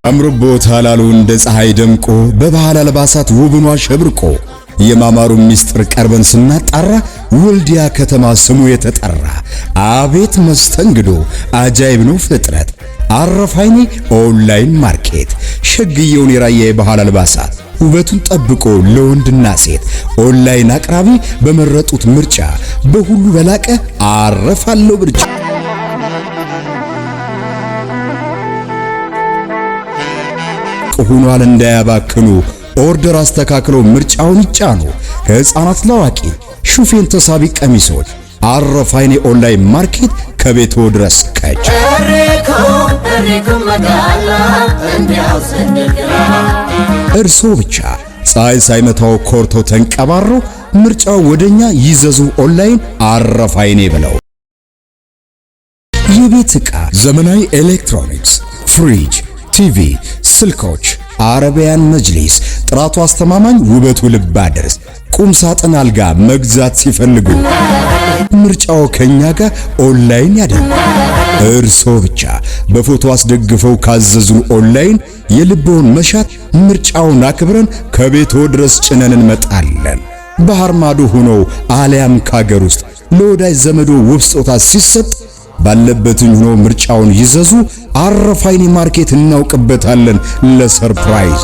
አምሮቦታል አሉ እንደ ፀሐይ ደምቆ በባህል አልባሳት ውብኗ ሸብርቆ የማማሩ ሚስጥር ቀርበን ስናጣራ ወልዲያ ከተማ ስሙ የተጠራ አቤት መስተንግዶ አጃይብ ነው ፍጥረት አረፋይኔ ኦንላይን ማርኬት ሸግየውን የራያ የባህል አልባሳት ውበቱን ጠብቆ ለወንድና ሴት ኦንላይን አቅራቢ በመረጡት ምርጫ በሁሉ በላቀ አረፋለው ብርጫ ሆኗል እንዳያባክኑ ኦርደር አስተካክለው ምርጫውን ይጫኑ ከህፃናት ለዋቂ ሹፌን ተሳቢ ቀሚሶች አረፋይኔ ኦንላይን ማርኬት ከቤቶ ድረስ ከች እርሶ ብቻ ፀሐይ ሳይመታው ኮርቶ ተንቀባሮ ምርጫው ወደኛ ይዘዙ ኦንላይን አረፋይኔ ብለው የቤት ዕቃ ዘመናዊ ኤሌክትሮኒክስ ፍሪጅ ቲቪ ስልኮች አረቢያን መጅሊስ ጥራቱ አስተማማኝ ውበቱ ልብ አድርስ ቁም ሳጥን አልጋ መግዛት ሲፈልጉ ምርጫው ከኛ ጋር ኦንላይን ያደርጉ እርሶ ብቻ በፎቶ አስደግፈው ካዘዙን ኦንላይን የልቦን መሻት ምርጫውን አክብረን ከቤቶ ድረስ ጭነን እንመጣለን ባህር ማዶ ሆኖ አሊያም ካገር ውስጥ ለወዳጅ ዘመዶ ውብ ስጦታ ሲሰጥ ባለበትኝ ሆኖ ምርጫውን ይዘዙ አረፋይኔ ማርኬት እናውቅበታለን ለሰርፕራይዝ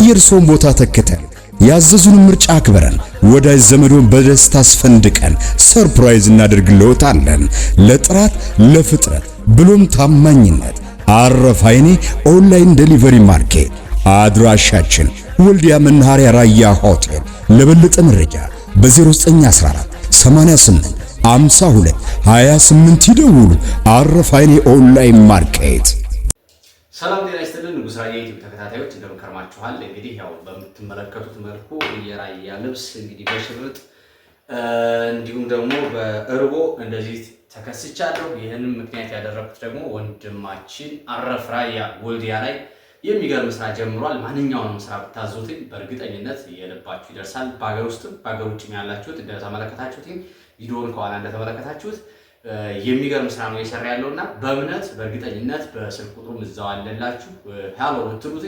የርሶን ቦታ ተከተል ያዘዙን ምርጫ አክብረን ወዳጅ ዘመዶን በደስታ አስፈንድቀን ሰርፕራይዝ እናደርግልዎታለን ለጥራት ለፍጥረት ብሎም ታማኝነት አረፋይኔ ኦንላይን ዴሊቨሪ ማርኬት አድራሻችን ወልዲያ መናኸሪያ ራያ ሆቴል ለበለጠ መረጃ በ0914 88 5228 ይደውሉ አረፋይኔ ኦንላይን ማርኬት ሰላም ጤና ይስጥልን ንጉስ ራያ ዩቲዩብ ተከታታዮች እንደምን ከርማችኋል እንግዲህ ያው በምትመለከቱት መልኩ የራያ ልብስ እንግዲህ በሽርጥ እንዲሁም ደግሞ በእርቦ እንደዚህ ተከስቻለሁ ይሄንን ምክንያት ያደረኩት ደግሞ ወንድማችን አረፍ ራያ ወልዲያ ላይ የሚገርም ስራ ጀምሯል ማንኛውንም ስራ ብታዙትኝ በእርግጠኝነት የልባችሁ ይደርሳል ባገር ውስጥም ባገር ውጭም ያላችሁት እንደተመለከታችሁት ቪዲዮውን ከኋላ እንደተመለከታችሁት የሚገርም ስራ ነው እየሰራ ያለውና በእምነት በእርግጠኝነት በስልክ ቁጥሩም እዛው አለላችሁ ሃሎ ብትሉት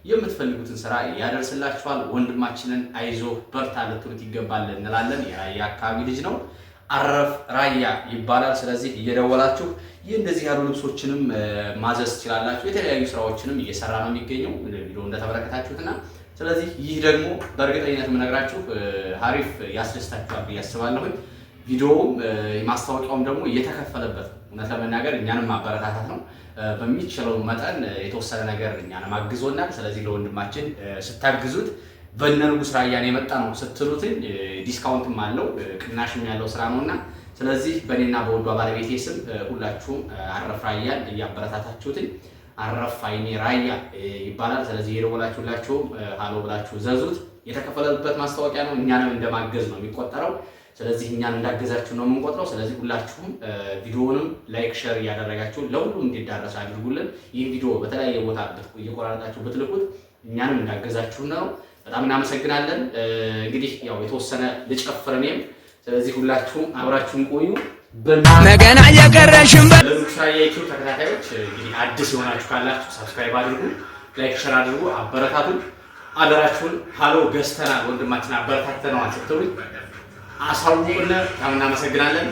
የምትፈልጉትን ስራ ያደርስላችኋል ወንድማችንን አይዞ በርታ ልትሉት ይገባል እንላለን የራያ አካባቢ ልጅ ነው አረፍ ራያ ይባላል ስለዚህ እየደወላችሁ እንደዚህ ያሉ ልብሶችንም ማዘዝ ትችላላችሁ የተለያዩ ስራዎችንም እየሰራ ነው የሚገኘው ቪዲዮ እንደተመለከታችሁትና ስለዚህ ይህ ደግሞ በእርግጠኝነት ምነግራችሁ አሪፍ ያስደስታችኋል ያስባለሁ ቪዲዮው ማስታወቂያውም ደግሞ እየተከፈለበት እውነት ለመናገር እኛንም ማበረታታት ነው በሚችለው መጠን የተወሰነ ነገር እኛንም አግዞናል ስለዚህ ለወንድማችን ስታግዙት በእነንጉስ ራያን የመጣ ነው ስትሉት ዲስካውንትም አለው ቅናሽም ያለው ስራ ነውና ስለዚህ በእኔና በወዷ ባለቤቴ ስም ሁላችሁም አረፍ ራያን እያበረታታችሁት አረፋይኔ ራያ ይባላል ስለዚህ የደወላችሁላችሁ ሃሎ ብላችሁ ዘዙት የተከፈለበት ማስታወቂያ ነው እኛንም እንደማገዝ ነው የሚቆጠረው ስለዚህ እኛን እንዳገዛችሁ ነው የምንቆጥረው ስለዚህ ሁላችሁም ቪዲዮውንም ላይክ ሼር ያደረጋችሁ ለሁሉም እንዲዳረስ አድርጉልን ይህ ቪዲዮ በተለያየ ቦታ እየቆራረጣችሁ ብትልኩት እኛንም እንዳገዛችሁ ነው በጣም እናመሰግናለን እንግዲህ ያው የተወሰነ ልጨፍረንም ስለዚህ ሁላችሁም አብራችሁን ቆዩ መገና ያቀረሽም ለንጉስ ራያ ዩቲዩብ ተከታታዮች እንግዲህ አዲስ የሆናችሁ ካላችሁ ሰብስክራይብ አድርጉ ላይክ ሼር አድርጉ አበረታቱን አደራችሁን ሃሎ ገስተና ወንድማችን አበረታተነው አትተውኝ አሳውቁልን እናመሰግናለን